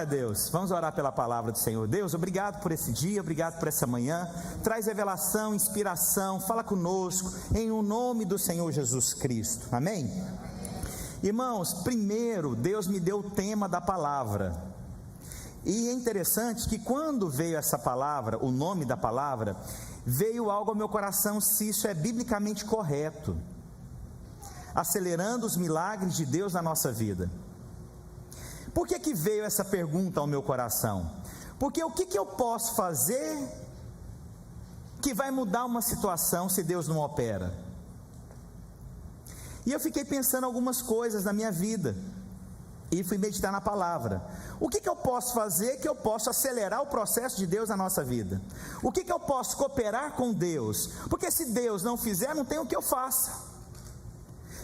Glória a Deus. Vamos orar pela palavra do Senhor. Deus, obrigado por esse dia, obrigado por essa manhã. Traz revelação, inspiração, fala conosco, em o nome do Senhor Jesus Cristo. Amém? Irmãos, primeiro, Deus me deu o tema da palavra. E é interessante que quando veio essa palavra, o nome da palavra, veio algo ao meu coração, se isso é biblicamente correto. Acelerando os milagres de Deus na nossa vida. Por que veio essa pergunta ao meu coração? Porque o que eu posso fazer que vai mudar uma situação se Deus não opera? E eu fiquei pensando algumas coisas na minha vida, e fui meditar na palavra. O que eu posso fazer que eu possa acelerar o processo de Deus na nossa vida? O que eu posso cooperar com Deus? Porque se Deus não fizer, não tem o que eu faça.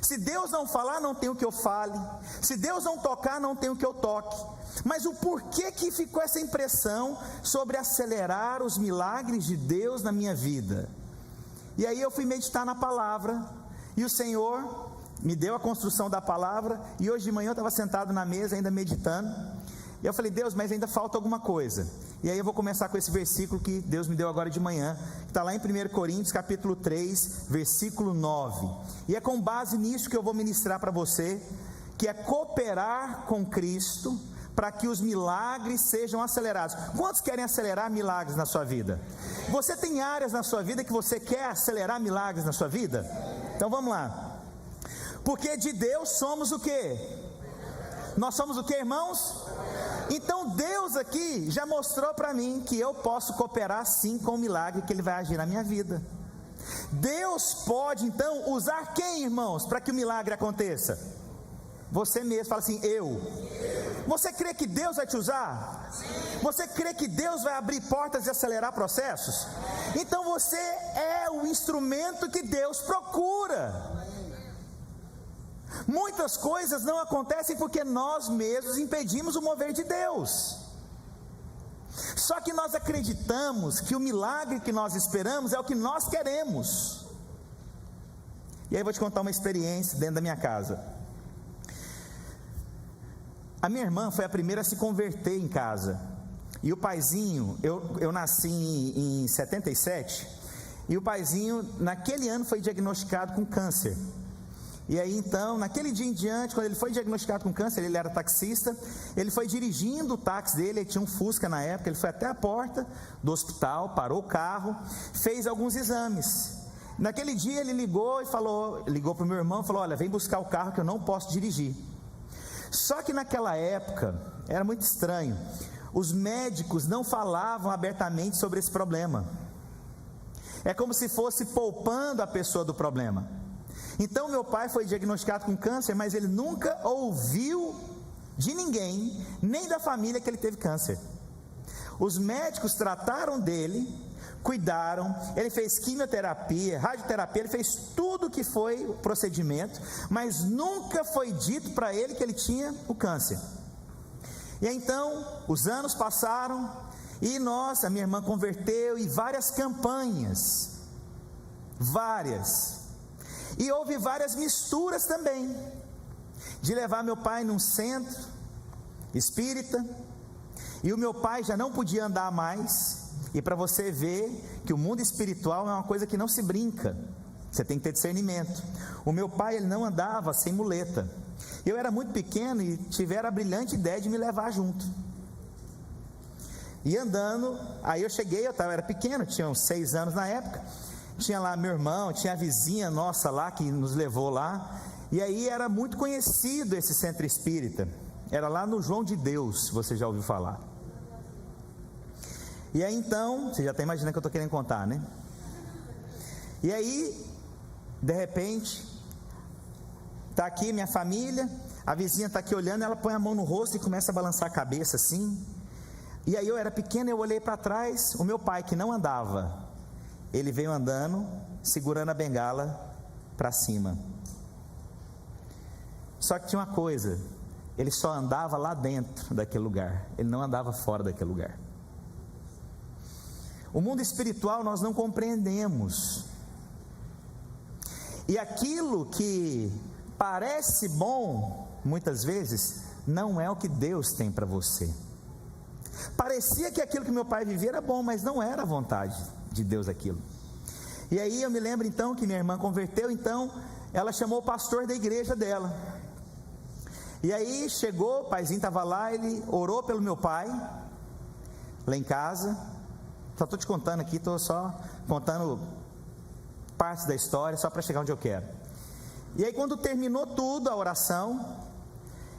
Se Deus não falar, não tem o que eu fale. Se Deus não tocar, não tem o que eu toque. Mas o porquê que ficou essa impressão sobre acelerar os milagres de Deus na minha vida? E aí eu fui meditar na palavra, e o Senhor me deu a construção da palavra, e hoje de manhã eu estava sentado na mesa ainda meditando, e eu falei, Deus, mas ainda falta alguma coisa. E aí eu vou começar com esse versículo que Deus me deu agora de manhã, que está lá em 1 Coríntios capítulo 3, versículo 9, e é com base nisso que eu vou ministrar para você, que é cooperar com Cristo, para que os milagres sejam acelerados. Quantos querem acelerar milagres na sua vida? Você tem áreas na sua vida que você quer acelerar milagres na sua vida? Então vamos lá, porque de Deus somos o quê? Nós somos o que, irmãos? Então Deus aqui já mostrou para mim que eu posso cooperar sim com o milagre que Ele vai agir na minha vida. Deus pode então usar quem, irmãos, para que o milagre aconteça? Você mesmo, fala assim, eu. Você crê que Deus vai te usar? Você crê que Deus vai abrir portas e acelerar processos? Então você é o instrumento que Deus procura. Muitas coisas não acontecem porque nós mesmos impedimos o mover de Deus. Só que nós acreditamos que o milagre que nós esperamos é o que nós queremos. E aí eu vou te contar uma experiência dentro da minha casa. A minha irmã foi a primeira a se converter em casa. E o paizinho, eu nasci em 77, e o paizinho naquele ano foi diagnosticado com câncer. E aí então, naquele dia em diante, quando ele foi diagnosticado com câncer, ele era taxista, ele foi dirigindo o táxi dele, ele tinha um Fusca na época, ele foi até a porta do hospital, parou o carro, fez alguns exames. Naquele dia ele ligou para o meu irmão e falou, olha, vem buscar o carro que eu não posso dirigir. Só que naquela época, era muito estranho, os médicos não falavam abertamente sobre esse problema. É como se fosse poupando a pessoa do problema. Então meu pai foi diagnosticado com câncer, mas ele nunca ouviu de ninguém, nem da família, que ele teve câncer. Os médicos trataram dele, cuidaram, ele fez quimioterapia, radioterapia, ele fez tudo que foi o procedimento, mas nunca foi dito para ele que ele tinha o câncer. E então os anos passaram, e a minha irmã converteu, e várias campanhas, e houve várias misturas também, de levar meu pai num centro espírita, e o meu pai já não podia andar mais, e para você ver que o mundo espiritual é uma coisa que não se brinca, você tem que ter discernimento. O meu pai, ele não andava sem muleta, eu era muito pequeno e tiveram a brilhante ideia de me levar junto, e andando, aí eu cheguei, eu era pequeno, tinha uns 6 anos na época, tinha lá meu irmão, tinha a vizinha nossa lá que nos levou lá, e aí era muito conhecido esse centro espírita, era lá no João de Deus, você já ouviu falar. E aí então, você já está imaginando que eu estou querendo contar, né? E aí, de repente, está aqui minha família, a vizinha está aqui olhando, ela põe a mão no rosto e começa a balançar a cabeça assim, e aí eu era pequeno, eu olhei para trás, o meu pai que não andava, ele veio andando, segurando a bengala para cima. Só que tinha uma coisa, ele só andava lá dentro daquele lugar, ele não andava fora daquele lugar. O mundo espiritual nós não compreendemos, e aquilo que parece bom, muitas vezes, não é o que Deus tem para você. Parecia que aquilo que meu pai vivia era bom, mas não era a vontade de Deus aquilo. E aí eu me lembro então que minha irmã converteu, então ela chamou o pastor da igreja dela. E aí chegou, o paizinho estava lá, ele orou pelo meu pai, lá em casa. Só estou te contando aqui, estou só contando partes da história, só para chegar onde eu quero. E aí quando terminou tudo, a oração,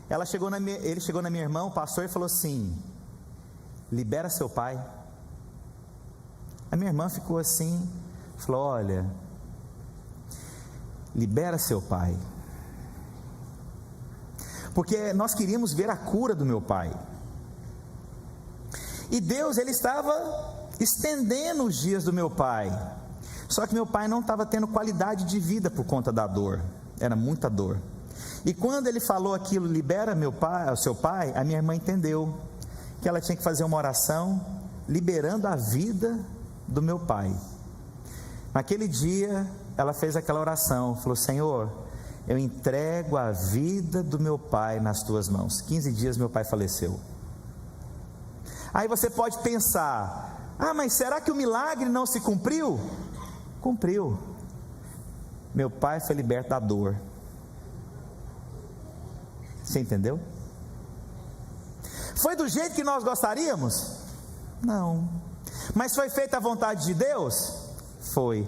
ele chegou na minha irmã, o pastor, e falou assim: libera seu pai. A minha irmã ficou assim, falou: olha, libera seu pai, porque nós queríamos ver a cura do meu pai. E Deus, ele estava estendendo os dias do meu pai, só que meu pai não estava tendo qualidade de vida por conta da dor, era muita dor. E quando ele falou aquilo, libera meu pai, o seu pai, a minha irmã entendeu que ela tinha que fazer uma oração liberando a vida do meu pai. Naquele dia ela fez aquela oração, falou: Senhor, eu entrego a vida do meu pai nas tuas mãos. 15 dias meu pai faleceu. Aí você pode pensar: ah, mas será que o milagre não se cumpriu? Cumpriu. Meu pai foi liberto da dor. Você entendeu? Foi do jeito que nós gostaríamos? Não. Mas foi feita a vontade de Deus? Foi.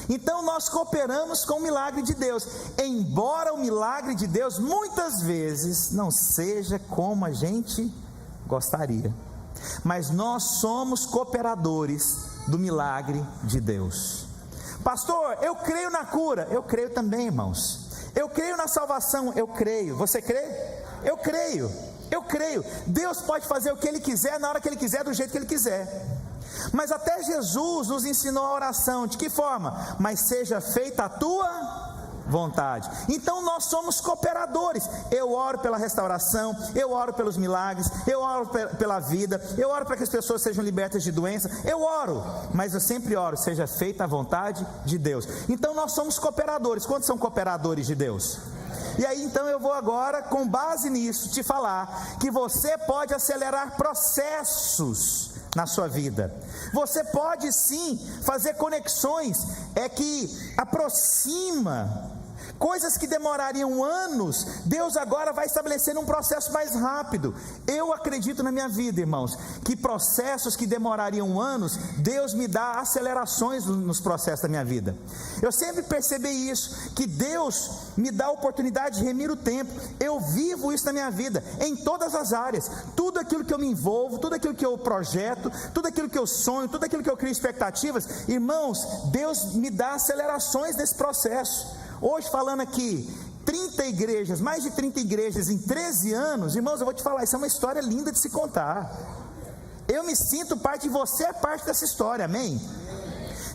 Então nós cooperamos com o milagre de Deus, embora o milagre de Deus muitas vezes não seja como a gente gostaria, mas nós somos cooperadores do milagre de Deus. Pastor, eu creio na cura. Eu creio também, irmãos. Eu creio na salvação. Eu creio. Você crê? Eu creio. Eu creio. Deus pode fazer o que Ele quiser, na hora que Ele quiser, do jeito que Ele quiser. Mas até Jesus nos ensinou a oração. De que forma? Mas seja feita a tua vontade. Então nós somos cooperadores. Eu oro pela restauração, eu oro pelos milagres, eu oro pela vida, eu oro para que as pessoas sejam libertas de doença, eu oro, mas eu sempre oro, seja feita a vontade de Deus. Então nós somos cooperadores. Quantos são cooperadores de Deus? E aí então eu vou agora, com base nisso, te falar que você pode acelerar processos na sua vida. Você pode sim fazer conexões que aproxima coisas que demorariam anos. Deus agora vai estabelecer um processo mais rápido. Eu acredito na minha vida, irmãos, que processos que demorariam anos, Deus me dá acelerações nos processos da minha vida. Eu sempre percebi isso, que Deus me dá a oportunidade de remir o tempo. Eu vivo isso na minha vida, em todas as áreas. Tudo aquilo que eu me envolvo, tudo aquilo que eu projeto, tudo aquilo que eu sonho, tudo aquilo que eu crio expectativas, irmãos, Deus me dá acelerações nesse processo. Hoje falando aqui, 30 igrejas, mais de 30 igrejas em 13 anos, irmãos, eu vou te falar, isso é uma história linda de se contar. Eu me sinto parte, e você é parte dessa história, amém?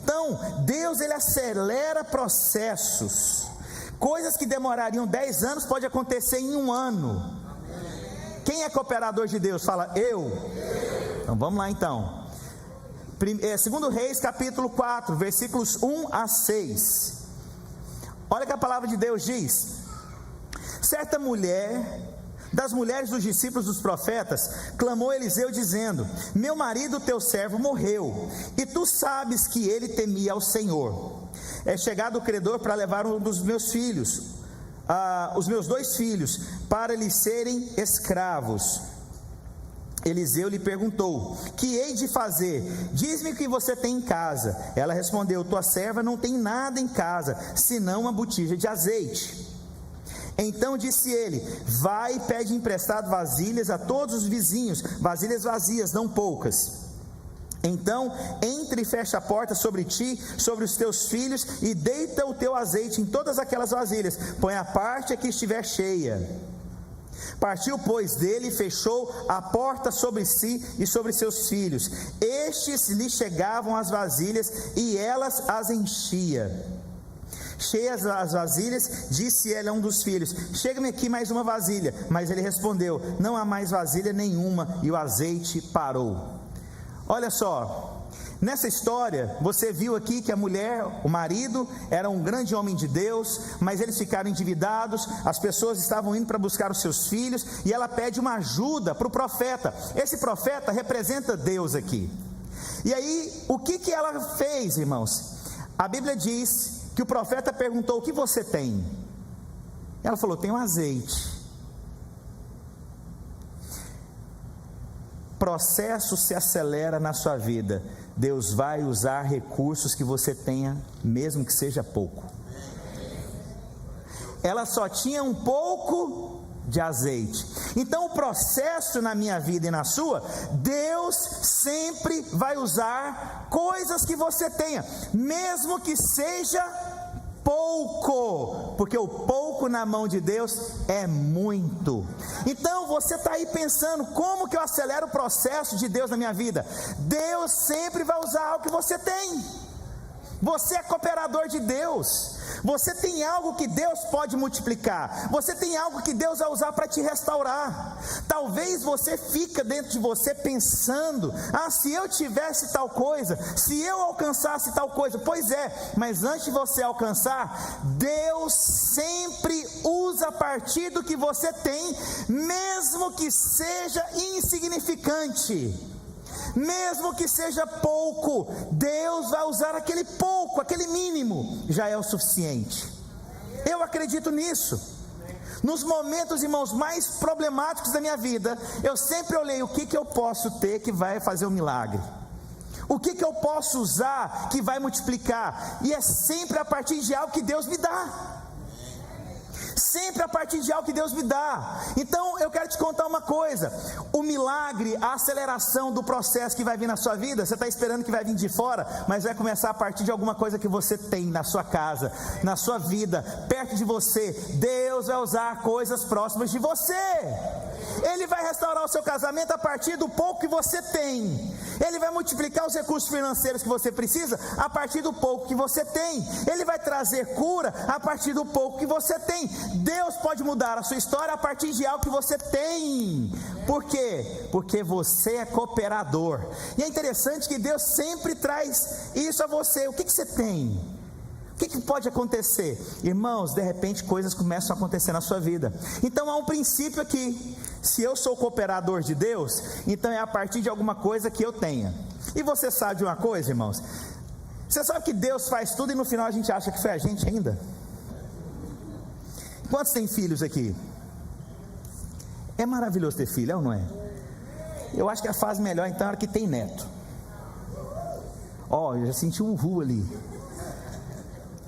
Então, Deus, Ele acelera processos. Coisas que demorariam 10 anos, pode acontecer em 1 ano. Quem é cooperador de Deus? Fala, eu. Então vamos lá então. 2 Reis capítulo 4, versículos 1 a 6. Olha que a palavra de Deus diz: certa mulher, das mulheres dos discípulos dos profetas, clamou a Eliseu dizendo: meu marido teu servo morreu, e tu sabes que ele temia ao Senhor. É chegado o credor para levar um dos meus filhos, os meus 2 filhos, para lhes serem escravos. Eliseu lhe perguntou: que hei de fazer? Diz-me o que você tem em casa. Ela respondeu: tua serva não tem nada em casa, senão uma botija de azeite. Então disse ele: vai e pede emprestado vasilhas a todos os vizinhos, vasilhas vazias, não poucas. Então entre e fecha a porta sobre ti, sobre os teus filhos, e deita o teu azeite em todas aquelas vasilhas, põe a parte a que estiver cheia. Partiu, pois, dele e fechou a porta sobre si e sobre seus filhos. Estes lhe chegavam as vasilhas e elas as enchia. Cheias as vasilhas, disse ele a um dos filhos: chega-me aqui mais uma vasilha. Mas ele respondeu: não há mais vasilha nenhuma, e o azeite parou. Olha só, Nessa história, você viu aqui que a mulher, o marido, era um grande homem de Deus, mas eles ficaram endividados, as pessoas estavam indo para buscar os seus filhos, e ela pede uma ajuda para o profeta. Esse profeta representa Deus aqui. E aí, o que ela fez, irmãos? A Bíblia diz que o profeta perguntou: o que você tem? Ela falou: tenho azeite. Processo se acelera na sua vida. Deus vai usar recursos que você tenha, mesmo que seja pouco. Ela só tinha um pouco de azeite. Então o processo na minha vida e na sua, Deus sempre vai usar coisas que você tenha, mesmo que seja pouco, porque o pouco na mão de Deus é muito. Então você está aí pensando: como que eu acelero o processo de Deus na minha vida? Deus sempre vai usar algo que você tem. Você é cooperador de Deus. Você tem algo que Deus pode multiplicar. Você tem algo que Deus vai usar para te restaurar. Talvez você fique dentro de você pensando: se eu tivesse tal coisa, se eu alcançasse tal coisa. Pois é, mas antes de você alcançar, Deus sempre usa a partir do que você tem, mesmo que seja insignificante. Mesmo que seja pouco, Deus vai usar aquele pouco, aquele mínimo, já é o suficiente. Eu acredito nisso. Nos momentos, irmãos, mais problemáticos da minha vida, eu sempre olhei: o que eu posso ter que vai fazer um milagre? O que eu posso usar que vai multiplicar? E é sempre a partir de algo que Deus me dá. Sempre a partir de algo que Deus me dá. Então eu quero te contar uma coisa: o milagre, a aceleração do processo que vai vir na sua vida, você está esperando que vai vir de fora, mas vai começar a partir de alguma coisa que você tem na sua casa, na sua vida, perto de você. Deus vai usar coisas próximas de você. Ele vai restaurar o seu casamento a partir do pouco que você tem. Ele vai multiplicar os recursos financeiros que você precisa a partir do pouco que você tem. Ele vai trazer cura a partir do pouco que você tem. Deus pode mudar a sua história a partir de algo que você tem. Por quê? Porque você é cooperador. E é interessante que Deus sempre traz isso a você. O que você tem? O que pode acontecer? Irmãos, de repente coisas começam a acontecer na sua vida. Então há um princípio aqui: se eu sou cooperador de Deus, então é a partir de alguma coisa que eu tenha. E você sabe de uma coisa, irmãos? Você sabe que Deus faz tudo e no final a gente acha que foi a gente ainda? Quantos têm filhos aqui? É maravilhoso ter filho, é ou não é? Eu acho que a fase melhor então é a hora que tem neto. Eu já senti um ru ali.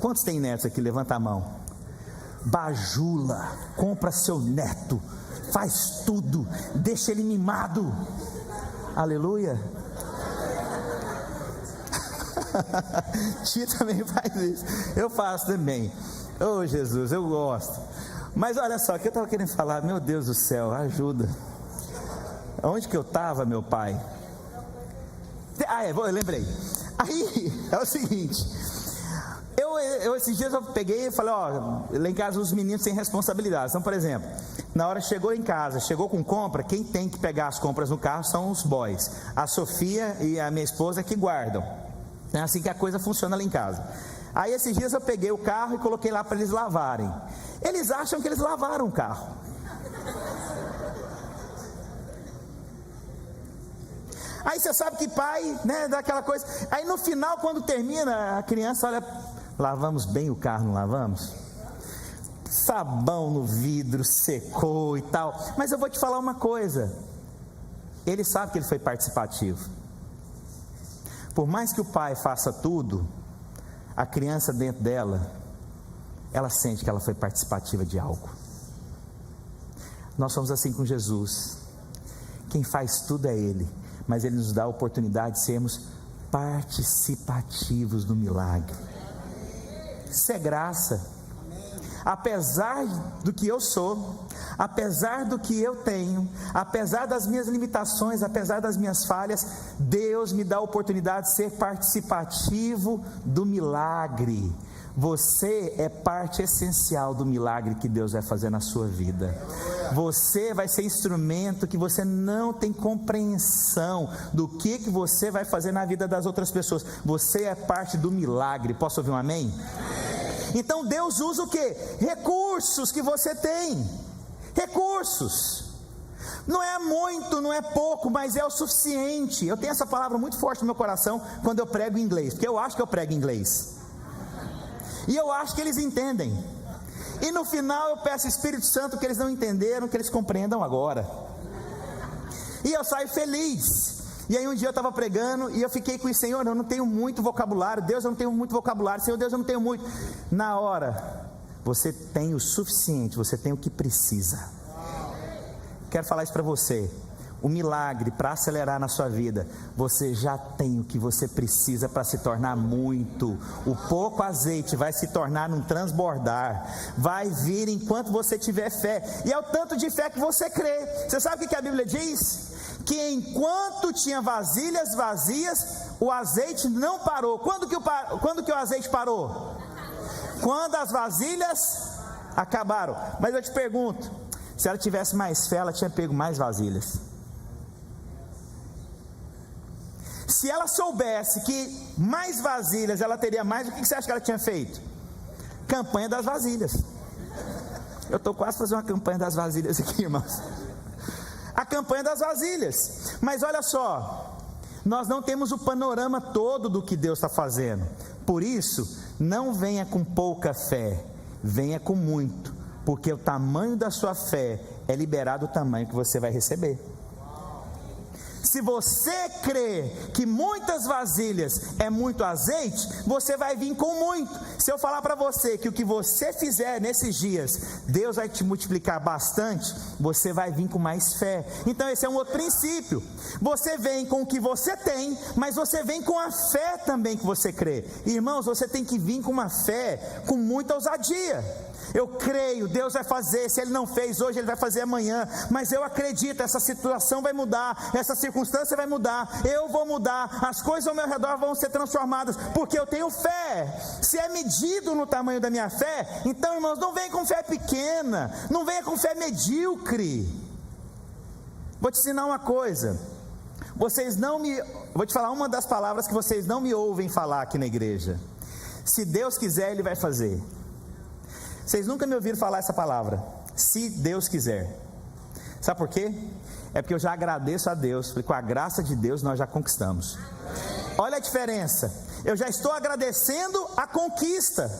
Quantos tem netos aqui? Levanta a mão. Bajula, compra seu neto, faz tudo, deixa ele mimado. Aleluia. Tia também faz isso. Eu faço também. Jesus, eu gosto. Mas olha só, o que eu estava querendo falar: meu Deus do céu, ajuda. Onde que eu estava, meu pai? Eu lembrei. Aí, é o seguinte: esses dias eu peguei e falei: lá em casa os meninos têm responsabilidade. Então, por exemplo, na hora chegou em casa, chegou com compra, quem tem que pegar as compras no carro são os boys. A Sofia e a minha esposa que guardam. É assim que a coisa funciona lá em casa. Aí esses dias eu peguei o carro e coloquei lá para eles lavarem. Eles acham que eles lavaram o carro. Aí você sabe que pai, né, dá aquela coisa. Aí no final, quando termina, a criança olha: lavamos bem o carro, não lavamos? Sabão no vidro, secou e tal. Mas eu vou te falar uma coisa: ele sabe que ele foi participativo. Por mais que o pai faça tudo, a criança dentro dela, ela sente que ela foi participativa de algo. Nós somos assim com Jesus. Quem faz tudo é Ele, mas Ele nos dá a oportunidade de sermos participativos do milagre. Isso é graça. Apesar do que eu sou, apesar do que eu tenho, apesar das minhas limitações, apesar das minhas falhas, Deus me dá a oportunidade de ser participativo do milagre. Você é parte essencial do milagre que Deus vai fazer na sua vida. Você vai ser instrumento que você não tem compreensão do que você vai fazer na vida das outras pessoas. Você é parte do milagre. Posso ouvir um amém? Então Deus usa o quê? Recursos que você tem. Recursos. Não é muito, não é pouco, mas é o suficiente. Eu tenho essa palavra muito forte no meu coração quando eu prego em inglês, porque eu acho que eu prego em inglês. E eu acho que eles entendem. E no final eu peço ao Espírito Santo que eles não entenderam, que eles compreendam agora. E eu saio feliz. E aí um dia eu estava pregando e eu fiquei com o Senhor, eu não tenho muito vocabulário. Deus, eu não tenho muito vocabulário. Senhor, Deus, eu não tenho muito. Na hora, você tem o suficiente, você tem o que precisa. Quero falar isso para você. O milagre para acelerar na sua vida, você já tem o que você precisa para se tornar muito. O pouco azeite vai se tornar um transbordar, vai vir enquanto você tiver fé, e é o tanto de fé que você crê. Você sabe o que a Bíblia diz? Que enquanto tinha vasilhas vazias, o azeite não parou. Quando que o azeite parou? Quando as vasilhas acabaram. Mas eu te pergunto, se ela tivesse mais fé, ela tinha pego mais vasilhas. Se ela soubesse que mais vasilhas ela teria mais, o que você acha que ela tinha feito? Campanha das vasilhas. Eu estou quase fazendo uma campanha das vasilhas aqui, irmãos. A campanha das vasilhas. Mas olha só, nós não temos o panorama todo do que Deus está fazendo. Por isso, não venha com pouca fé, venha com muito, porque o tamanho da sua fé é liberado o tamanho que você vai receber. Se você crê que muitas vasilhas é muito azeite, você vai vir com muito. Se eu falar para você que o que você fizer nesses dias, Deus vai te multiplicar bastante, você vai vir com mais fé. Então esse é um outro princípio. Você vem com o que você tem, mas você vem com a fé também que você crê. Irmãos, você tem que vir com uma fé com muita ousadia. Eu creio, Deus vai fazer. Se Ele não fez hoje, Ele vai fazer amanhã. Mas eu acredito, essa situação vai mudar, essa circunstância vai mudar, eu vou mudar, as coisas ao meu redor vão ser transformadas, porque eu tenho fé. Se é medido no tamanho da minha fé, então, irmãos, não venha com fé pequena, não venha com fé medíocre. Vou te ensinar uma coisa. Vou te falar uma das palavras que vocês não me ouvem falar aqui na igreja. Se Deus quiser, Ele vai fazer. Vocês nunca me ouviram falar essa palavra, se Deus quiser. Sabe por quê? É porque eu já agradeço a Deus, porque com a graça de Deus nós já conquistamos. Olha a diferença. Eu já estou agradecendo a conquista,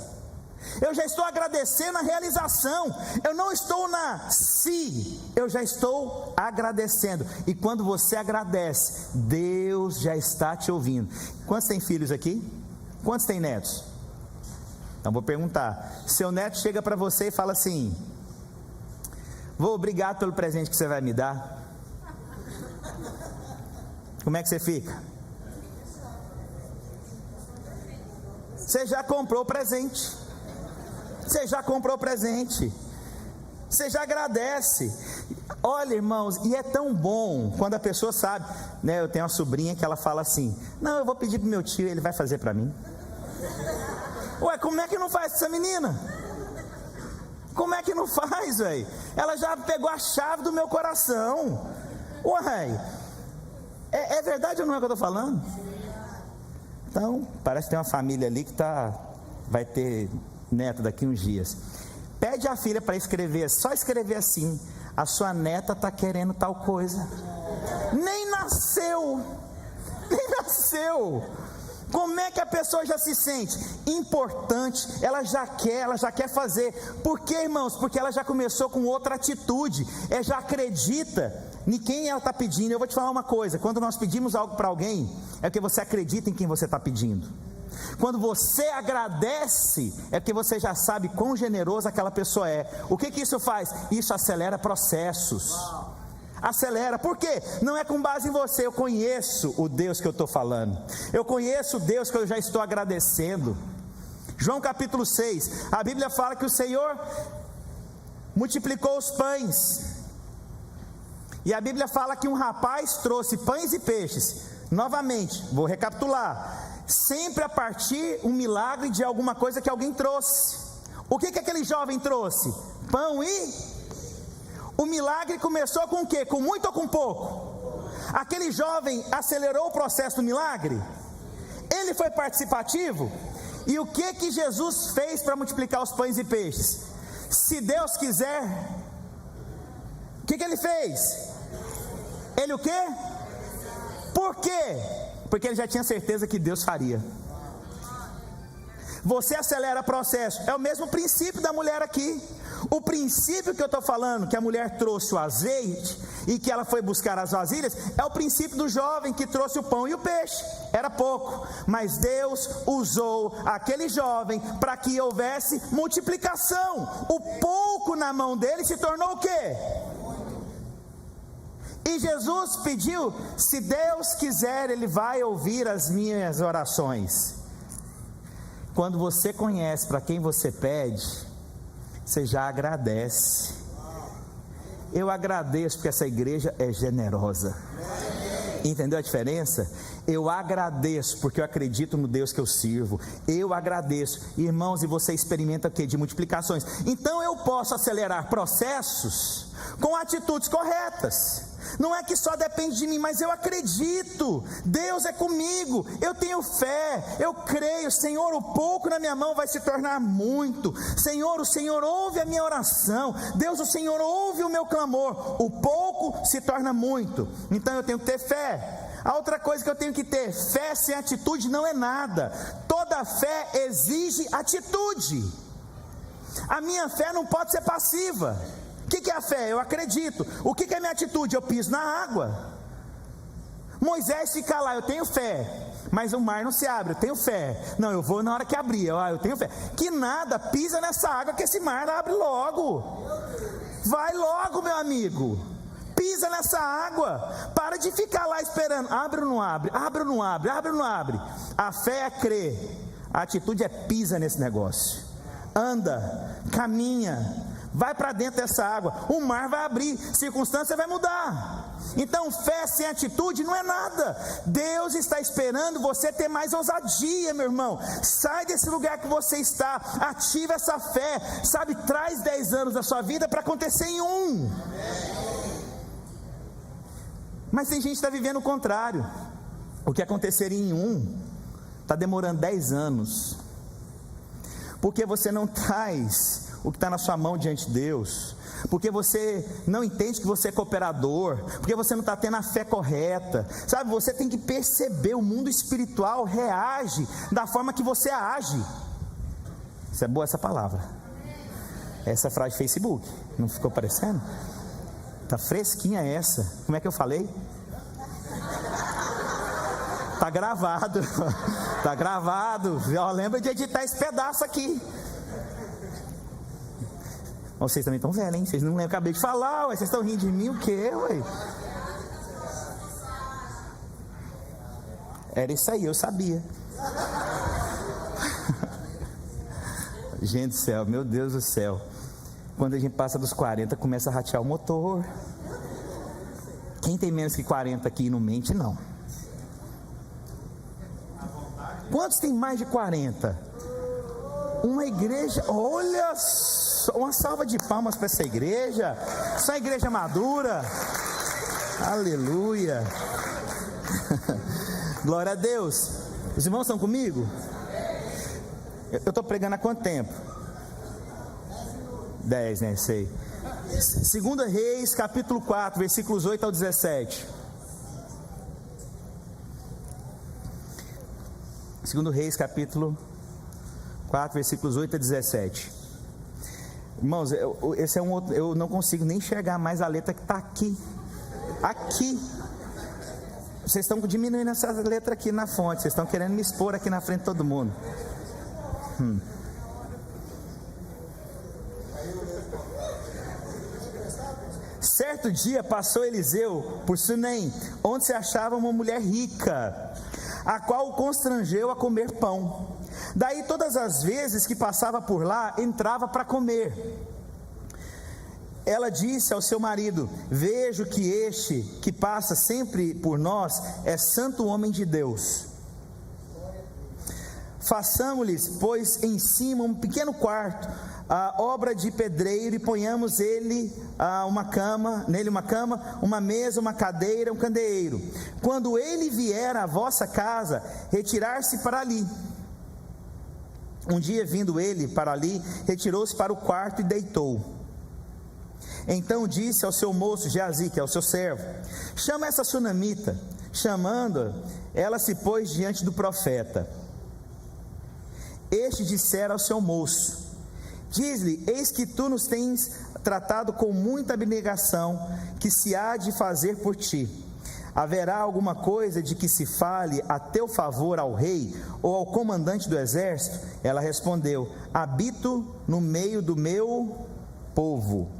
eu já estou agradecendo a realização. Eu não estou na se, eu já estou agradecendo. E quando você agradece, Deus já está te ouvindo. Quantos têm filhos aqui? Quantos têm netos? Então vou perguntar, seu neto chega para você e fala assim: obrigado pelo presente que você vai me dar. Como é que você fica? Você já comprou o presente. Você já comprou o presente. Você já agradece. Olha, irmãos, e é tão bom quando a pessoa sabe, né? Eu tenho uma sobrinha que ela fala assim: não, eu vou pedir para meu tio, ele vai fazer para mim. Ué, como é que não faz essa menina? Como é que não faz, velho? Ela já pegou a chave do meu coração. Ué, é verdade ou não é o que eu estou falando? Então, parece que tem uma família ali que vai ter neto daqui uns dias. Pede a filha para escrever, só escrever assim: a sua neta está querendo tal coisa. Nem nasceu. Como é que a pessoa já se sente importante? Ela já quer fazer. Por quê, irmãos? Porque ela já começou com outra atitude. Ela já acredita em quem ela está pedindo. Eu vou te falar uma coisa: quando nós pedimos algo para alguém, é porque você acredita em quem você está pedindo. Quando você agradece, é porque você já sabe quão generoso aquela pessoa é. O que isso faz? Isso acelera processos. Acelera, por quê? Não é com base em você. Eu conheço o Deus que eu estou falando, eu conheço o Deus que eu já estou agradecendo. João capítulo 6, a Bíblia fala que o Senhor multiplicou os pães, e a Bíblia fala que um rapaz trouxe pães e peixes. Novamente, vou recapitular: sempre a partir um milagre de alguma coisa que alguém trouxe. O que aquele jovem trouxe? Pão e... O milagre começou com o quê? Com muito ou com pouco? Aquele jovem acelerou o processo do milagre? Ele foi participativo? E o que Jesus fez para multiplicar os pães e peixes? Se Deus quiser, o que ele fez? Ele o quê? Por quê? Porque ele já tinha certeza que Deus faria. Você acelera o processo. É o mesmo princípio da mulher aqui. O princípio que eu estou falando, que a mulher trouxe o azeite e que ela foi buscar as vasilhas, é o princípio do jovem que trouxe o pão e o peixe. Era pouco, mas Deus usou aquele jovem para que houvesse multiplicação. O pouco na mão dele se tornou o quê? E Jesus pediu: se Deus quiser, Ele vai ouvir as minhas orações. Quando você conhece para quem você pede, você já agradece. Eu agradeço porque essa igreja é generosa. Entendeu a diferença? Eu agradeço porque eu acredito no Deus que eu sirvo. Eu agradeço, irmãos, e você experimenta o quê? De multiplicações. Então eu posso acelerar processos com atitudes corretas. Não é que só depende de mim, mas eu acredito, Deus é comigo, eu tenho fé, eu creio. Senhor, o pouco na minha mão vai se tornar muito. Senhor, o Senhor ouve a minha oração. Deus, o Senhor ouve o meu clamor. O pouco se torna muito. Então eu tenho que ter fé. A outra coisa que eu tenho que ter: fé sem atitude não é nada. Toda fé exige atitude. A minha fé não pode ser passiva. O que é a fé? Eu acredito. O que é minha atitude? Eu piso na água. Moisés fica lá: eu tenho fé, mas o mar não se abre, eu tenho fé. Não, eu vou na hora que abrir, eu tenho fé. Que nada, pisa nessa água que esse mar abre logo. Vai logo, meu amigo. Pisa nessa água. Para de ficar lá esperando. Abre ou não abre? Abre ou não abre? Abre ou não abre? A fé é crer. A atitude é pisa nesse negócio. Anda, caminha, vai para dentro dessa água. O mar vai abrir, circunstância vai mudar. Então fé sem atitude não é nada. Deus está esperando você ter mais ousadia, meu irmão. Sai desse lugar que você está, ativa essa fé, sabe, traz 10 anos da sua vida para acontecer em 1. Mas tem gente que está vivendo o contrário. O que aconteceria em 1 está demorando 10 anos. Porque você não traz o que está na sua mão diante de Deus, porque você não entende que você é cooperador, porque você não está tendo a fé correta, sabe? Você tem que perceber, o mundo espiritual reage da forma que você age. Isso é boa essa palavra, essa frase de Facebook, não ficou parecendo? Tá fresquinha essa. Como é que eu falei? Tá gravado. Tá gravado. Lembra de editar esse pedaço aqui. Vocês também estão velhos, hein? Vocês não lembram, eu acabei de falar, ué. Vocês estão rindo de mim, o quê, ué? Era isso aí, eu sabia. Gente do céu, meu Deus do céu. Quando a gente passa dos 40, começa a ratear o motor. Quem tem menos que 40 aqui não mente, não. Quantos tem mais de 40? Uma igreja, olha só, uma salva de palmas para essa igreja. Essa igreja madura. Aleluia. Glória a Deus. Os irmãos estão comigo? Eu estou pregando há quanto tempo? 10, né? Sei. 2 Reis, capítulo 4, versículos 8 ao 17. 2 Reis, capítulo 4, versículos 8 a 17. Irmãos, esse é um outro. Eu não consigo nem enxergar mais a letra que está aqui. Aqui. Vocês estão diminuindo essa letra aqui na fonte. Vocês estão querendo me expor aqui na frente de todo mundo. Certo dia passou Eliseu por Sunem, onde se achava uma mulher rica, a qual o constrangeu a comer pão. Daí todas as vezes que passava por lá, entrava para comer. Ela disse ao seu marido: vejo que este que passa sempre por nós é santo homem de Deus. façamos-lhes, pois, em cima um pequeno quarto, a obra de pedreiro, e ponhamos nele uma cama, uma mesa, uma cadeira, um candeeiro. Quando ele vier à vossa casa, retirar-se para ali. Um dia, vindo ele para ali, retirou-se para o quarto e deitou. Então disse ao seu moço Geazi, que é o seu servo: chama essa sunamita. Chamando-a, ela se pôs diante do profeta. Este dissera ao seu moço: diz-lhe, eis que tu nos tens tratado com muita abnegação, que se há de fazer por ti. Haverá alguma coisa de que se fale a teu favor ao rei ou ao comandante do exército? Ela respondeu: habito no meio do meu povo.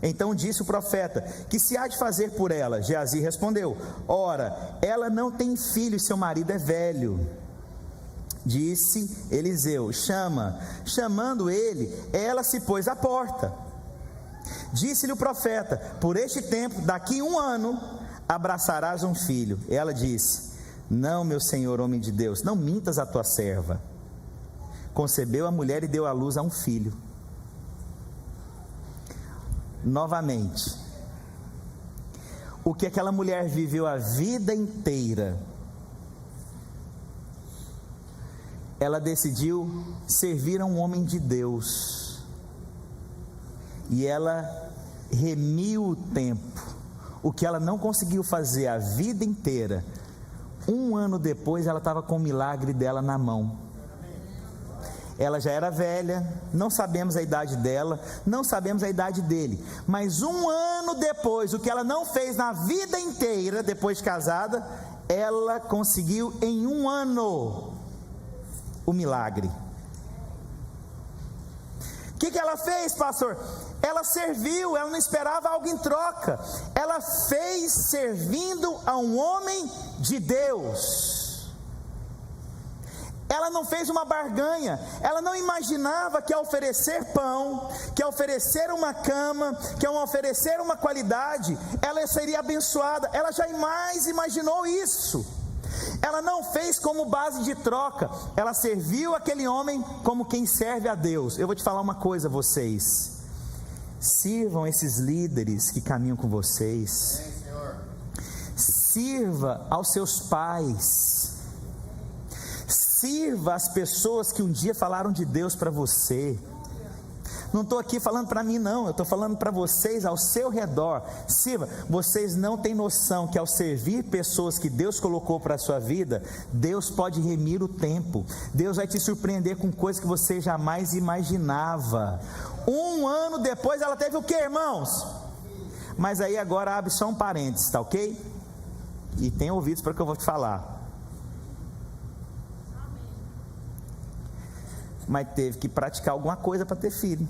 Então disse o profeta: que se há de fazer por ela? Geazi respondeu: ora, ela não tem filho e seu marido é velho. Disse Eliseu: chama. Chamando ele, ela se pôs à porta. Disse-lhe o profeta: por este tempo, daqui 1 ano, abraçarás um filho. Ela disse: não, meu senhor, homem de Deus, não mintas a tua serva. Concebeu a mulher e deu à luz a um filho. Novamente, o que aquela mulher viveu a vida inteira, ela decidiu servir a um homem de Deus, e ela remiu o tempo. O que ela não conseguiu fazer a vida inteira, 1 ano depois ela estava com o milagre dela na mão. Ela já era velha, não sabemos a idade dela, não sabemos a idade dele, mas 1 ano depois, o que ela não fez na vida inteira, depois de casada, ela conseguiu em 1 ano o milagre. O que ela fez, pastor? Ela serviu, ela não esperava algo em troca, ela fez servindo a um homem de Deus. Ela não fez uma barganha, ela não imaginava que ao oferecer pão, que ao oferecer uma cama, que ao oferecer uma qualidade, ela seria abençoada. Ela jamais imaginou isso. Ela não fez como base de troca, ela serviu aquele homem como quem serve a Deus. Eu vou te falar uma coisa, vocês: sirvam esses líderes que caminham com vocês, sirva aos seus pais, sirva as pessoas que um dia falaram de Deus para você. Não estou aqui falando para mim não, eu estou falando para vocês ao seu redor. Sirva. Vocês não têm noção que ao servir pessoas que Deus colocou para a sua vida, Deus pode remir o tempo. Deus vai te surpreender com coisas que você jamais imaginava. 1 ano depois ela teve o que, irmãos? Mas aí agora abre só um parênteses, tá ok? E tem ouvidos para o que eu vou te falar. Mas teve que praticar alguma coisa para ter filho.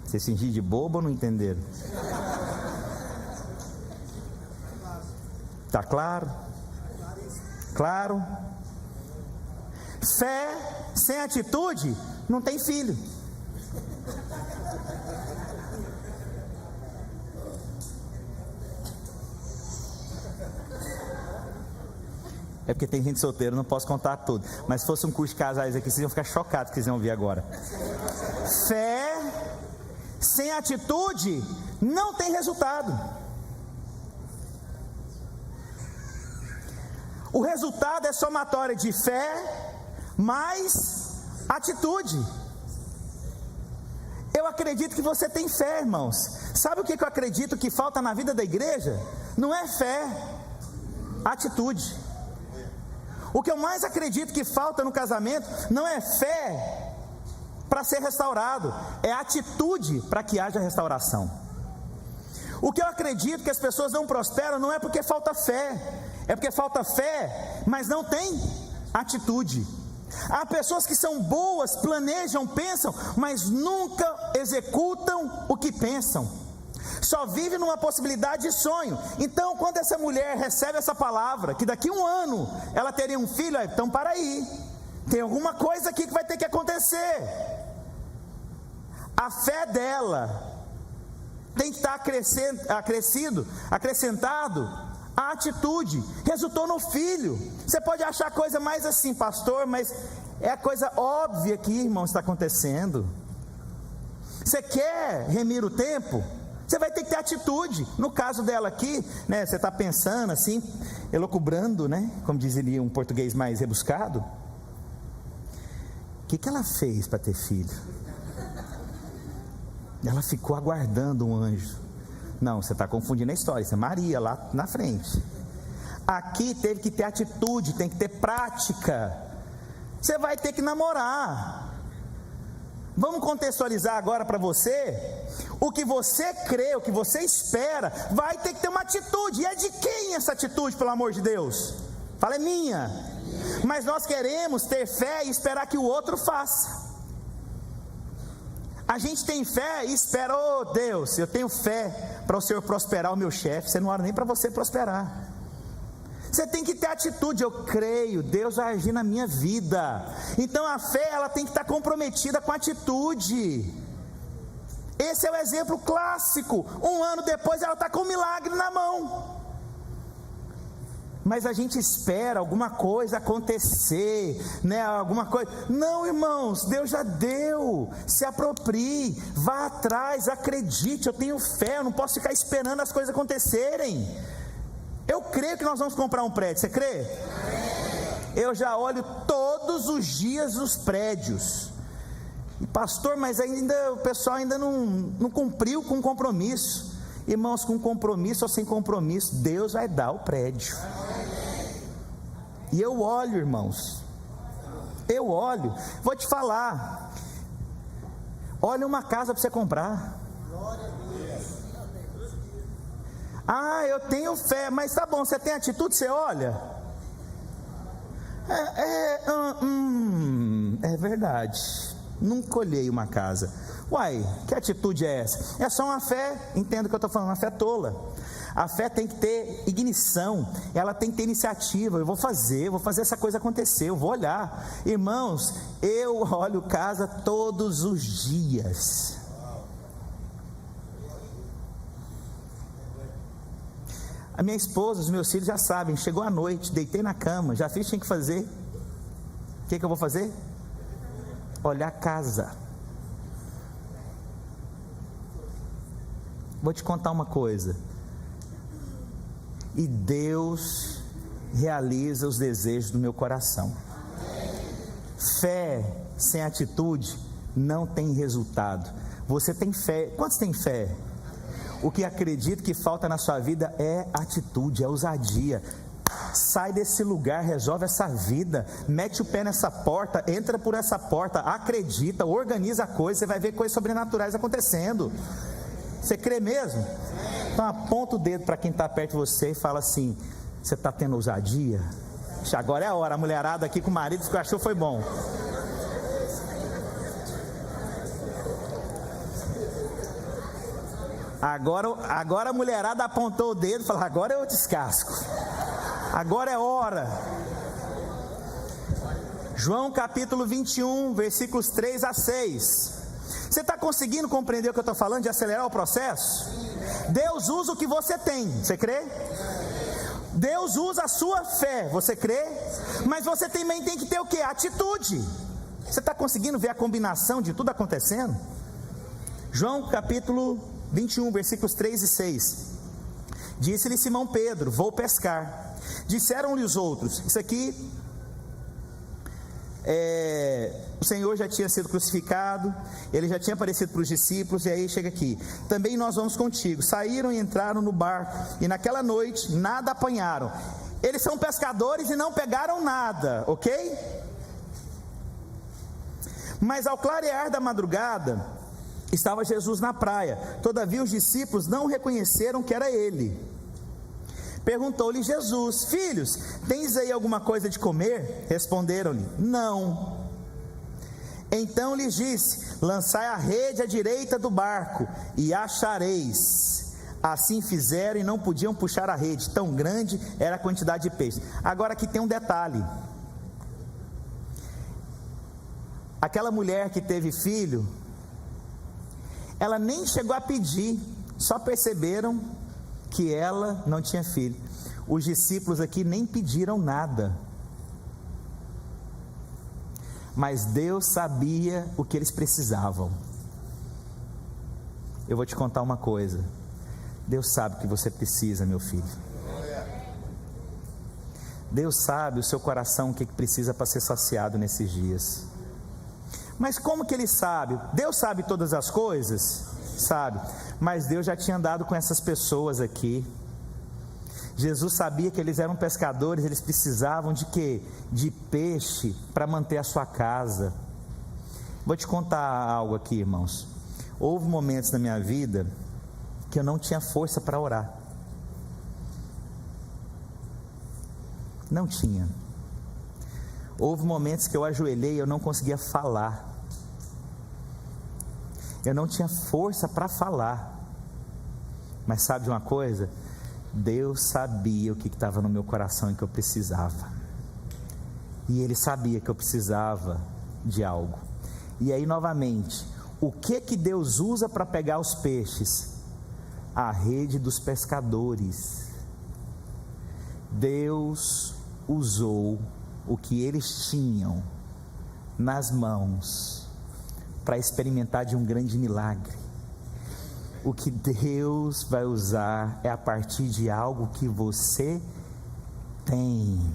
Vocês fingir de bobo ou não entenderam? Tá claro? Claro? Fé sem atitude não tem filho. É porque tem gente solteira, não posso contar tudo. Mas se fosse um curso de casais aqui, vocês iam ficar chocados que vocês iam ouvir agora. Fé sem atitude não tem resultado. O resultado é somatória de fé mais atitude. Eu acredito que você tem fé, irmãos. Sabe o que eu acredito que falta na vida da igreja? Não é fé, atitude. O que eu mais acredito que falta no casamento não é fé para ser restaurado, é atitude para que haja restauração. O que eu acredito que as pessoas não prosperam não é porque falta fé, é porque falta fé, mas não tem atitude. Há pessoas que são boas, planejam, pensam, mas nunca executam o que pensam. Só vive numa possibilidade de sonho. Então, quando essa mulher recebe essa palavra, que daqui 1 ano ela teria um filho, então para aí, tem alguma coisa aqui que vai ter que acontecer. A fé dela tem que estar acrescentado A atitude resultou no filho. Você pode achar a coisa mais assim, pastor, mas é a coisa óbvia que, irmão, está acontecendo. Você quer remir o tempo? Você vai ter que ter atitude. No caso dela aqui, né, você está pensando assim, elucubrando, né, como diria um português mais rebuscado. O que ela fez para ter filho? Ela ficou aguardando um anjo. Não, você está confundindo a história. Isso é Maria lá na frente. Aqui teve que ter atitude, tem que ter prática. Você vai ter que namorar. Vamos contextualizar agora para você. O que você crê, o que você espera, vai ter que ter uma atitude. E é de quem essa atitude, pelo amor de Deus? Fala, é minha. Mas nós queremos ter fé e esperar que o outro faça. A gente tem fé e espera, oh Deus, eu tenho fé para o Senhor prosperar o meu chefe. Você não ora nem para você prosperar. Você tem que ter atitude. Eu creio, Deus vai agir na minha vida. Então a fé, ela tem que estar comprometida com atitude. Esse é o exemplo clássico. Um ano depois ela está com um milagre na mão. Mas a gente espera alguma coisa acontecer, né? Alguma coisa. Não, irmãos, Deus já deu. Se aproprie, vá atrás, acredite. Eu tenho fé, eu não posso ficar esperando as coisas acontecerem. Eu creio que nós vamos comprar um prédio. Você crê? Eu já olho todos os dias os prédios. E pastor, mas ainda o pessoal ainda não cumpriu com o compromisso. Irmãos, com compromisso ou sem compromisso, Deus vai dar o prédio. E eu olho, irmãos, eu olho, vou te falar, olha uma casa para você comprar. Ah, eu tenho fé, mas tá bom, você tem atitude, você olha? É verdade, nunca olhei uma casa. Uai, que atitude é essa? É só uma fé, entendo o que eu estou falando, uma fé tola. A fé tem que ter ignição, ela tem que ter iniciativa. Eu vou fazer essa coisa acontecer, eu vou olhar. Irmãos, eu olho casa todos os dias. A minha esposa, os meus filhos já sabem, chegou a noite, deitei na cama, já fiz o que tinha que fazer. O que eu vou fazer? Olhar a casa. Vou te contar uma coisa. E Deus realiza os desejos do meu coração. Fé sem atitude não tem resultado. Você tem fé. Quantos têm fé? O que acredito que falta na sua vida é atitude, é ousadia. Sai desse lugar, resolve essa vida, mete o pé nessa porta, entra por essa porta, acredita, organiza a coisa, você vai ver coisas sobrenaturais acontecendo. Você crê mesmo? Então aponta o dedo para quem está perto de você e fala assim: você está tendo ousadia? Agora é a hora. A mulherada aqui com o marido que achou foi bom. Agora a mulherada apontou o dedo e falou: agora eu descasco. Agora é hora. João capítulo 21, versículos 3 a 6. Você está conseguindo compreender o que eu estou falando, de acelerar o processo? Deus usa o que você tem, você crê? Deus usa a sua fé, você crê? Mas você também tem que ter o que? Atitude. Você está conseguindo ver a combinação de tudo acontecendo? João capítulo 21, versículos 3 e 6. Disse-lhe Simão Pedro: vou pescar. Disseram-lhe os outros. Isso aqui o Senhor já tinha sido crucificado, ele já tinha aparecido para os discípulos, e aí chega aqui: também nós vamos contigo. Saíram e entraram no barco, e naquela noite nada apanharam. Eles são pescadores e não pegaram nada, ok? Mas ao clarear da madrugada, estava Jesus na praia. Todavia os discípulos não reconheceram que era ele. Perguntou-lhe Jesus: filhos, tens aí alguma coisa de comer? Responderam-lhe: não. Então lhes disse: lançai a rede à direita do barco e achareis. Assim fizeram e não podiam puxar a rede, tão grande era a quantidade de peixe. Agora aqui tem um detalhe. Aquela mulher que teve filho, ela nem chegou a pedir, só perceberam que ela não tinha filho. Os discípulos aqui nem pediram nada, mas Deus sabia o que eles precisavam. Eu vou te contar uma coisa: Deus sabe o que você precisa, meu filho. Deus sabe o seu coração, o que precisa para ser saciado nesses dias. Mas como que Ele sabe? Deus sabe todas as coisas? Sabe. Mas Deus já tinha andado com essas pessoas aqui. Jesus sabia que eles eram pescadores, eles precisavam de quê? De peixe para manter a sua casa. Vou te contar algo aqui, irmãos. Houve momentos na minha vida que eu não tinha força para orar. Não tinha. Houve momentos que eu ajoelhei e eu não conseguia falar. Eu não tinha força para falar. Mas sabe de uma coisa? Deus sabia o que estava no meu coração e que eu precisava. E Ele sabia que eu precisava de algo. E aí novamente, o que Deus usa para pegar os peixes? A rede dos pescadores. Deus usou o que eles tinham nas mãos para experimentar de um grande milagre. O que Deus vai usar é a partir de algo que você tem.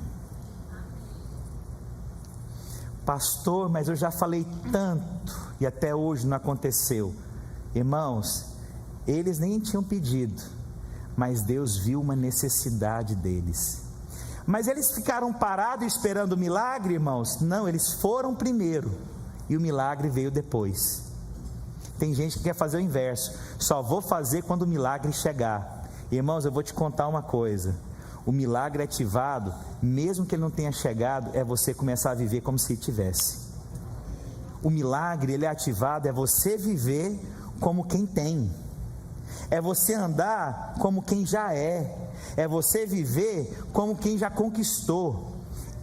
Pastor, mas eu já falei tanto e até hoje não aconteceu. Irmãos, eles nem tinham pedido, mas Deus viu uma necessidade deles. Mas eles ficaram parados esperando o milagre, irmãos? Não, eles foram primeiro e o milagre veio depois. Tem gente que quer fazer o inverso: só vou fazer quando o milagre chegar. Irmãos, eu vou te contar uma coisa: o milagre ativado, mesmo que ele não tenha chegado, é você começar a viver como se tivesse. O milagre, ele é ativado, é você viver como quem tem, é você andar como quem já é você viver como quem já conquistou.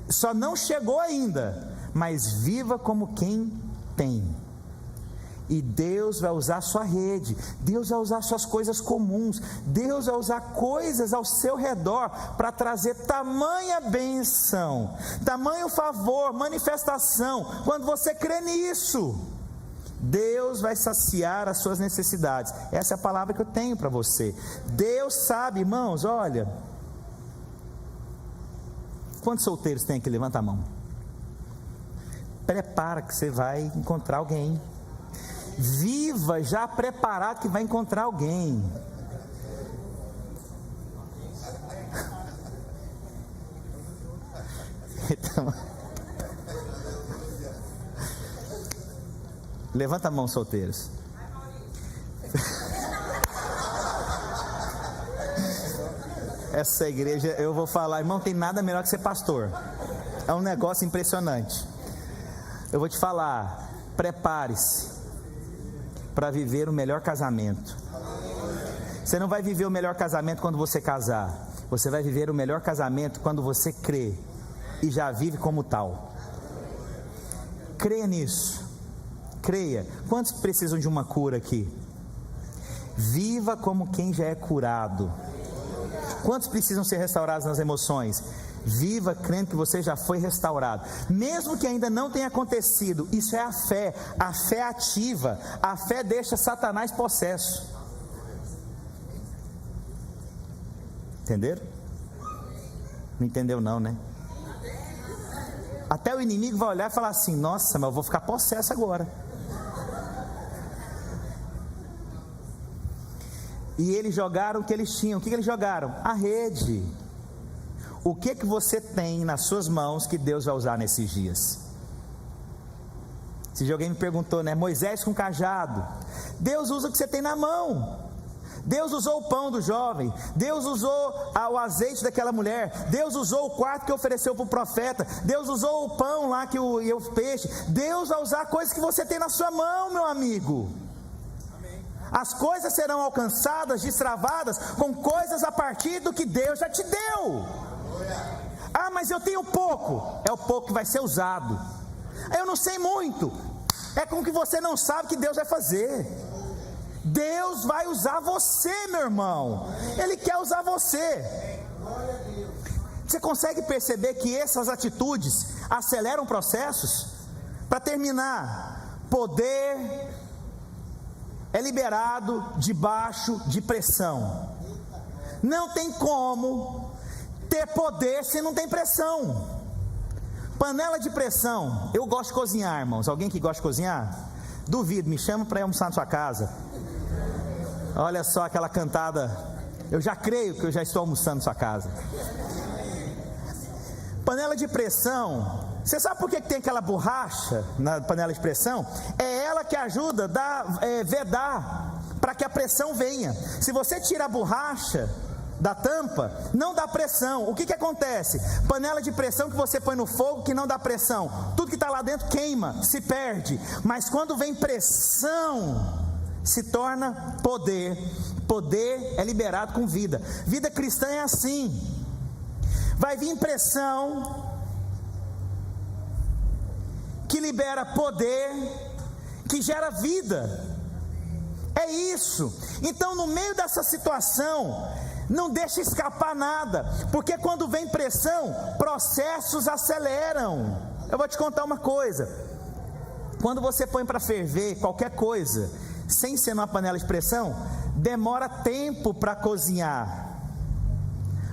Só não chegou ainda, mas viva como quem tem. E Deus vai usar a sua rede, Deus vai usar suas coisas comuns, Deus vai usar coisas ao seu redor para trazer tamanha bênção, tamanho favor, manifestação. Quando você crê nisso, Deus vai saciar as suas necessidades. Essa é a palavra que eu tenho para você. Deus sabe, irmãos. Olha, quantos solteiros tem aqui? Levanta a mão. Prepara que você vai encontrar alguém. Viva já preparado que vai encontrar alguém. Então, levanta a mão, solteiros. Essa igreja, eu vou falar, irmão, tem nada melhor que ser pastor. É um negócio impressionante. Eu vou te falar, prepare-se para viver o melhor casamento. Você não vai viver o melhor casamento quando você casar. Você vai viver o melhor casamento quando você crê e já vive como tal. Creia nisso. Creia. Quantos precisam de uma cura aqui? Viva como quem já é curado. Quantos precisam ser restaurados nas emoções? Viva crendo que você já foi restaurado, mesmo que ainda não tenha acontecido. Isso é a fé ativa. A fé deixa Satanás possesso. Entenderam? Não entendeu não, né? Até o inimigo vai olhar e falar assim: nossa, mas eu vou ficar possesso agora. E eles jogaram o que eles tinham. O que eles jogaram? A rede. O que você tem nas suas mãos que Deus vai usar nesses dias? Se alguém me perguntou, né? Moisés com cajado. Deus usa o que você tem na mão. Deus usou o pão do jovem. Deus usou o azeite daquela mulher. Deus usou o quarto que ofereceu para o profeta. Deus usou o pão lá e o peixe. Deus vai usar coisas que você tem na sua mão, meu amigo. As coisas serão alcançadas, destravadas com coisas a partir do que Deus já te deu. Ah, mas eu tenho pouco. É o pouco que vai ser usado. Eu não sei muito. É com o que você não sabe que Deus vai fazer. Deus vai usar você, meu irmão. Ele quer usar você. Você consegue perceber que essas atitudes aceleram processos? Para terminar, poder é liberado debaixo de pressão. Não tem como ter poder se não tem pressão. Panela de pressão. Eu gosto de cozinhar, irmãos. Alguém que gosta de cozinhar? Duvido, me chama para ir almoçar na sua casa. Olha só aquela cantada. Eu já creio que eu já estou almoçando na sua casa. Panela de pressão. Você sabe por que tem aquela borracha na panela de pressão? É ela que ajuda a vedar para que a pressão venha. Se você tira a borracha da tampa, não dá pressão. O que acontece? Panela de pressão que você põe no fogo que não dá pressão, tudo que está lá dentro queima, se perde. Mas quando vem pressão, se torna poder. Poder é liberado com vida. Vida cristã é assim. Vai vir pressão que libera poder, que gera vida. É isso. Então, no meio dessa situação, não deixe escapar nada, porque quando vem pressão, processos aceleram. Eu vou te contar uma coisa: quando você põe para ferver qualquer coisa, sem ser numa panela de pressão, demora tempo para cozinhar.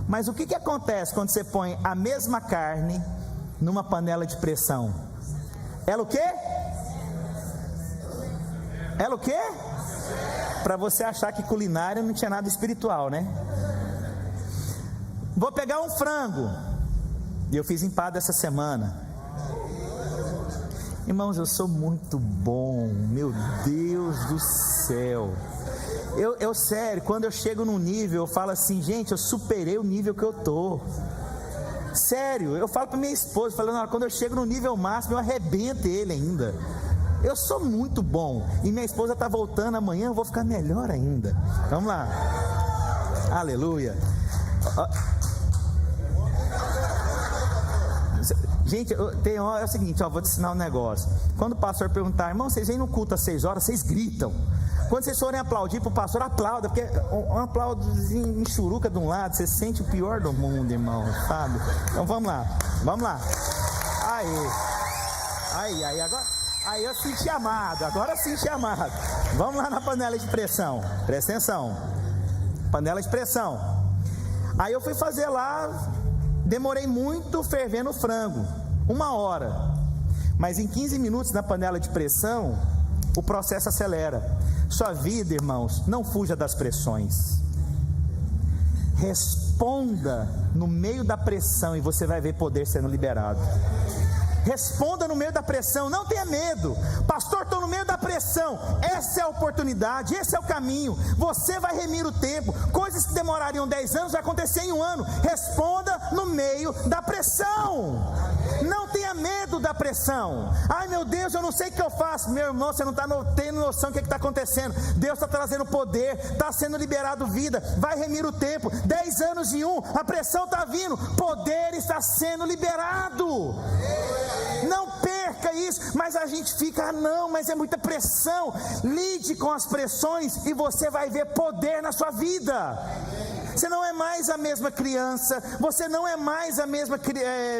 Mas o que acontece quando você põe a mesma carne numa panela de pressão? Ela o quê? Ela o quê? Para você achar que culinária não tinha nada espiritual, né? Vou pegar um frango, e eu fiz empada essa semana. Irmãos, eu sou muito bom, meu Deus do céu. Eu sério, quando eu chego num nível, eu falo assim, gente, eu superei o nível que eu tô. Sério, eu falo para minha esposa, falando, quando eu chego no nível máximo, eu arrebento ele ainda. Eu sou muito bom, e minha esposa está voltando amanhã, eu vou ficar melhor ainda. Vamos lá. Aleluia. Gente, é o seguinte, vou te ensinar um negócio. Quando o pastor perguntar, irmão, vocês vêm no culto às 6 horas, vocês gritam. Quando vocês forem aplaudir para o pastor, aplauda, porque um aplausozinho em churuca de um lado, você sente o pior do mundo, irmão, sabe? Então vamos lá. Aí, agora, aí eu senti amado, agora eu senti amado. Vamos lá na panela de pressão, presta atenção. Panela de pressão. Aí eu fui fazer lá, demorei muito fervendo o frango, 1 hora. Mas em 15 minutos na panela de pressão, o processo acelera. Sua vida, irmãos, não fuja das pressões. Responda no meio da pressão e você vai ver poder sendo liberado. Responda no meio da pressão, não tenha medo. Pastor, estou no meio da pressão. Essa é a oportunidade, esse é o caminho. Você vai remir o tempo. Coisas que demorariam 10 anos vai acontecer em 1 ano. Responda no meio da pressão. Não tenha medo da pressão. Ai meu Deus, eu não sei o que eu faço. Meu irmão, você não está tendo noção do que está acontecendo. Deus está trazendo poder, está sendo liberado vida. Vai remir o tempo. 10 anos em 1, a pressão está vindo. Poder está sendo liberado. Não perca isso. Mas a gente fica, não, mas é muita pressão. Lide com as pressões e você vai ver poder na sua vida. Você não é mais a mesma criança, você não é mais a mesma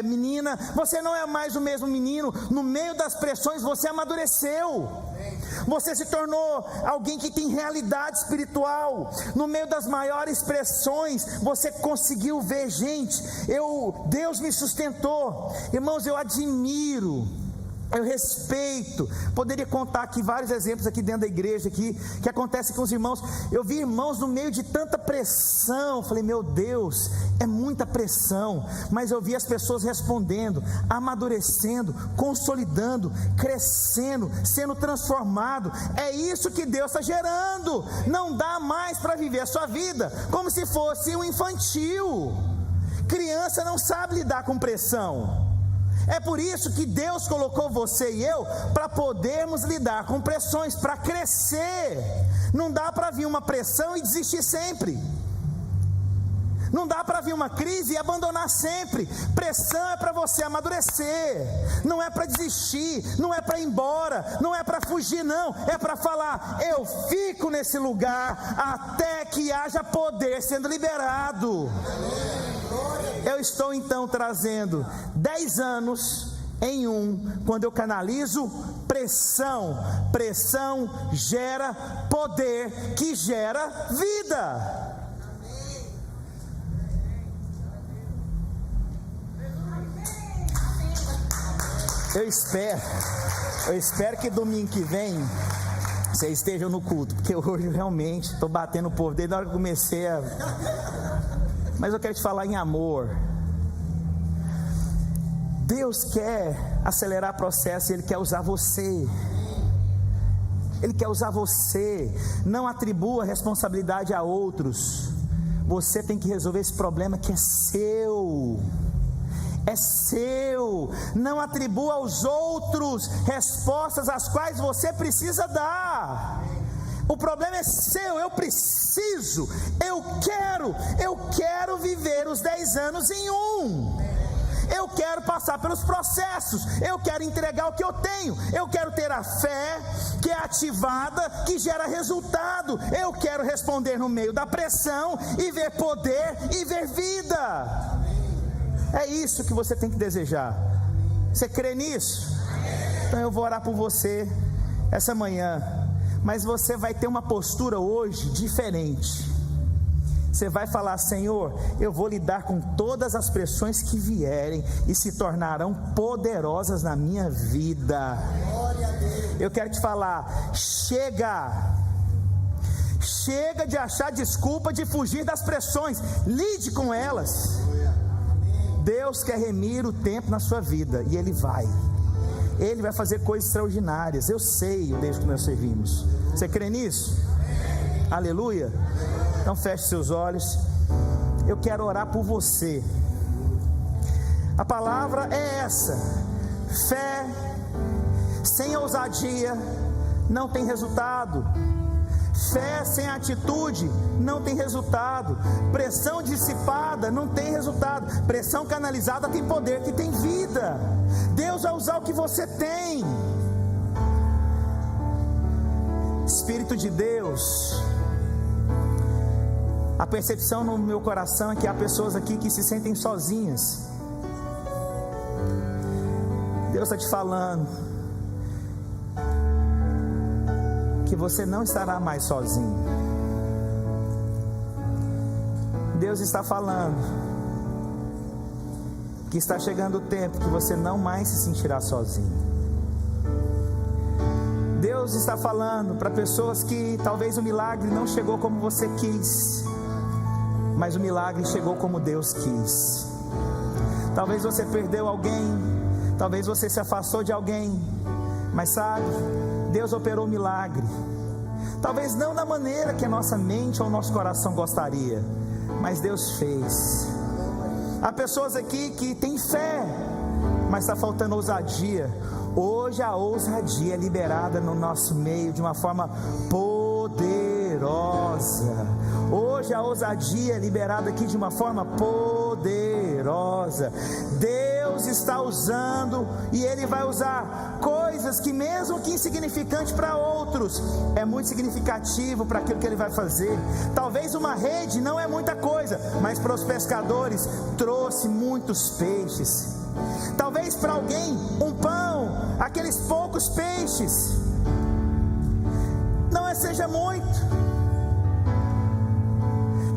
menina, você não é mais o mesmo menino. No meio das pressões você amadureceu, você se tornou alguém que tem realidade espiritual. No meio das maiores pressões você conseguiu ver, gente, Deus me sustentou. Irmãos, eu admiro, eu respeito, poderia contar aqui vários exemplos aqui dentro da igreja aqui, que acontece com os irmãos. Eu vi irmãos no meio de tanta pressão, falei, meu Deus, é muita pressão, mas eu vi as pessoas respondendo, amadurecendo, consolidando, crescendo, sendo transformado. É isso que Deus está gerando. Não dá mais para viver a sua vida como se fosse um infantil. Criança não sabe lidar com pressão. É por isso que Deus colocou você e eu para podermos lidar com pressões, para crescer. Não dá para vir uma pressão e desistir sempre. Não dá para vir uma crise e abandonar sempre. Pressão é para você amadurecer, não é para desistir, não é para ir embora, não é para fugir, não. É para falar, eu fico nesse lugar até que haja poder sendo liberado. Eu estou então trazendo 10 anos em um, quando eu canalizo pressão. Pressão gera poder, que gera vida. Eu espero que domingo que vem vocês estejam no culto, porque hoje eu realmente estou batendo o povo desde a hora que eu comecei a... Mas eu quero te falar em amor. Deus quer acelerar o processo e Ele quer usar você. Ele quer usar você. Não atribua responsabilidade a outros. Você tem que resolver esse problema que é seu. É seu. Não atribua aos outros respostas às quais você precisa dar. O problema é seu. Eu preciso, eu quero viver os 10 anos em um. Eu quero passar pelos processos, eu quero entregar o que eu tenho, eu quero ter a fé que é ativada, que gera resultado, eu quero responder no meio da pressão e ver poder e ver vida. É isso que você tem que desejar. Você crê nisso? Então eu vou orar por você essa manhã, mas você vai ter uma postura hoje diferente. Você vai falar: Senhor, eu vou lidar com todas as pressões que vierem e se tornarão poderosas na minha vida. Eu quero te falar: chega de achar desculpa de fugir das pressões, lide com elas. Deus quer remir o tempo na sua vida, e Ele vai fazer coisas extraordinárias. Eu sei, desde que nós servimos. Você crê nisso? Aleluia. Então feche seus olhos. Eu quero orar por você. A palavra é essa: fé sem ousadia não tem resultado. Fé sem atitude não tem resultado. Pressão dissipada não tem resultado. Pressão canalizada tem poder, que tem vida. Deus vai usar o que você tem. Espírito de Deus, a percepção no meu coração é que há pessoas aqui que se sentem sozinhas. Deus está te falando que você não estará mais sozinho. Deus está falando que está chegando o tempo que você não mais se sentirá sozinho. Deus está falando para pessoas que talvez o milagre não chegou como você quis, mas o milagre chegou como Deus quis. Talvez você perdeu alguém, talvez você se afastou de alguém, mas sabe, Deus operou o milagre. Talvez não da maneira que a nossa mente ou o nosso coração gostaria, mas Deus fez. Há pessoas aqui que têm fé, mas está faltando ousadia. Hoje a ousadia é liberada no nosso meio de uma forma poderosa. Hoje a ousadia é liberada aqui de uma forma poderosa. Deus está usando, e Ele vai usar coisas que, mesmo que insignificante para outros, é muito significativo para aquilo que Ele vai fazer. Talvez uma rede não é muita coisa, mas para os pescadores trouxe muitos peixes. Talvez para alguém um pão, aqueles poucos peixes, não seja muito.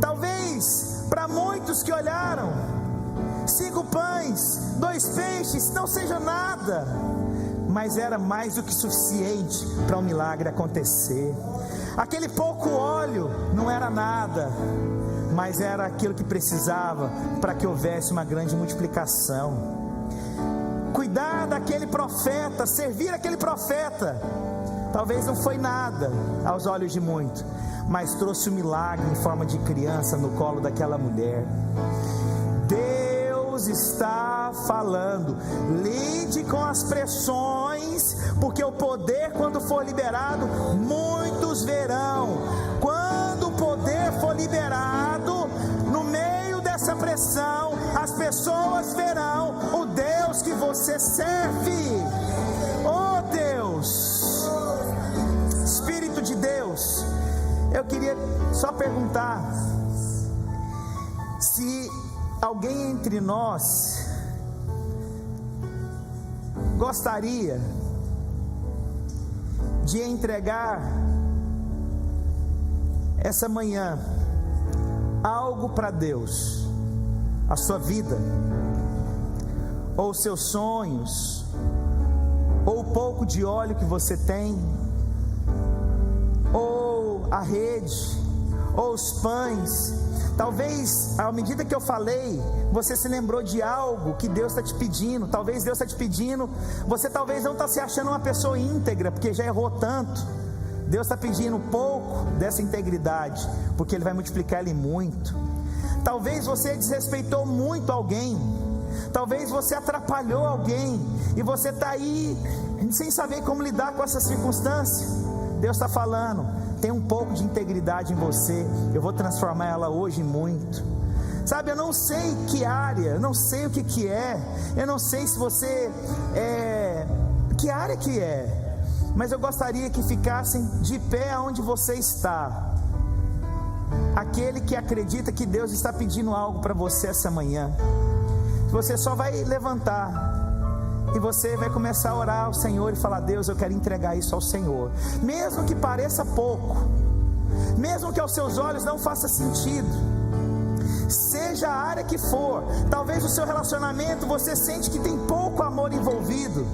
Talvez para muitos que olharam, 5 pães, 2 peixes, não seja nada, mas era mais do que suficiente para um milagre acontecer. Aquele pouco óleo não era nada, mas era aquilo que precisava para que houvesse uma grande multiplicação. Cuidar daquele profeta, servir aquele profeta, talvez não foi nada aos olhos de muito, mas trouxe um milagre em forma de criança no colo daquela mulher. Deus está falando: lide com as pressões, porque o poder, quando for liberado, muitos verão. Quando o poder for liberado, no meio dessa pressão, as pessoas verão o Deus que você serve. Oh Deus, Espírito de Deus, eu queria só perguntar se alguém entre nós gostaria de entregar essa manhã algo para Deus, a sua vida, ou os seus sonhos, ou o pouco de óleo que você tem, ou a rede, ou os pães? Talvez, à medida que eu falei, você se lembrou de algo que Deus está te pedindo. Talvez Deus está te pedindo, você talvez não está se achando uma pessoa íntegra, porque já errou tanto. Deus está pedindo um pouco dessa integridade, porque Ele vai multiplicar ela em muito. Talvez você desrespeitou muito alguém, talvez você atrapalhou alguém, e você está aí sem saber como lidar com essa circunstância. Deus está falando: tem um pouco de integridade em você, eu vou transformar ela hoje em muito. Sabe, eu não sei que área, eu não sei o que é, eu não sei se você que área que é, mas eu gostaria que ficassem de pé onde você está, aquele que acredita que Deus está pedindo algo para você essa manhã. Você só vai levantar e você vai começar a orar ao Senhor e falar: Deus, eu quero entregar isso ao Senhor, mesmo que pareça pouco, mesmo que aos seus olhos não faça sentido, seja a área que for. Talvez o seu relacionamento você sente que tem pouco amor envolvido.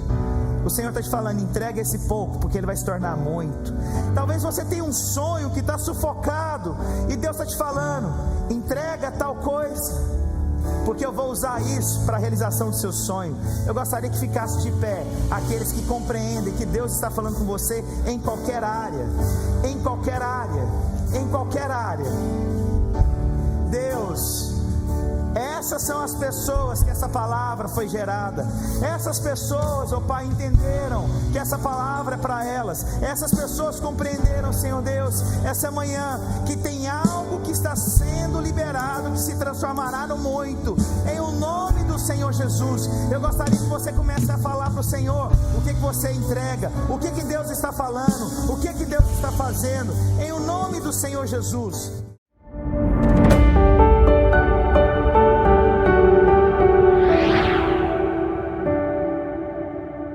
O Senhor está te falando: entrega esse pouco, porque Ele vai se tornar muito. Talvez você tenha um sonho que está sufocado, e Deus está te falando: entrega tal coisa, porque eu vou usar isso para a realização do seu sonho. Eu gostaria que ficasse de pé aqueles que compreendem que Deus está falando com você em qualquer área, em qualquer área, em qualquer área. Deus, essas são as pessoas que essa palavra foi gerada. Essas pessoas, ó Pai, entenderam que essa palavra é para elas. Essas pessoas compreenderam, Senhor Deus, essa manhã, que tem algo que está sendo liberado, que se transformará no muito, em o nome do Senhor Jesus. Eu gostaria que você comece a falar para o Senhor o que você entrega, o que Deus está falando, o que Deus está fazendo, em o nome do Senhor Jesus.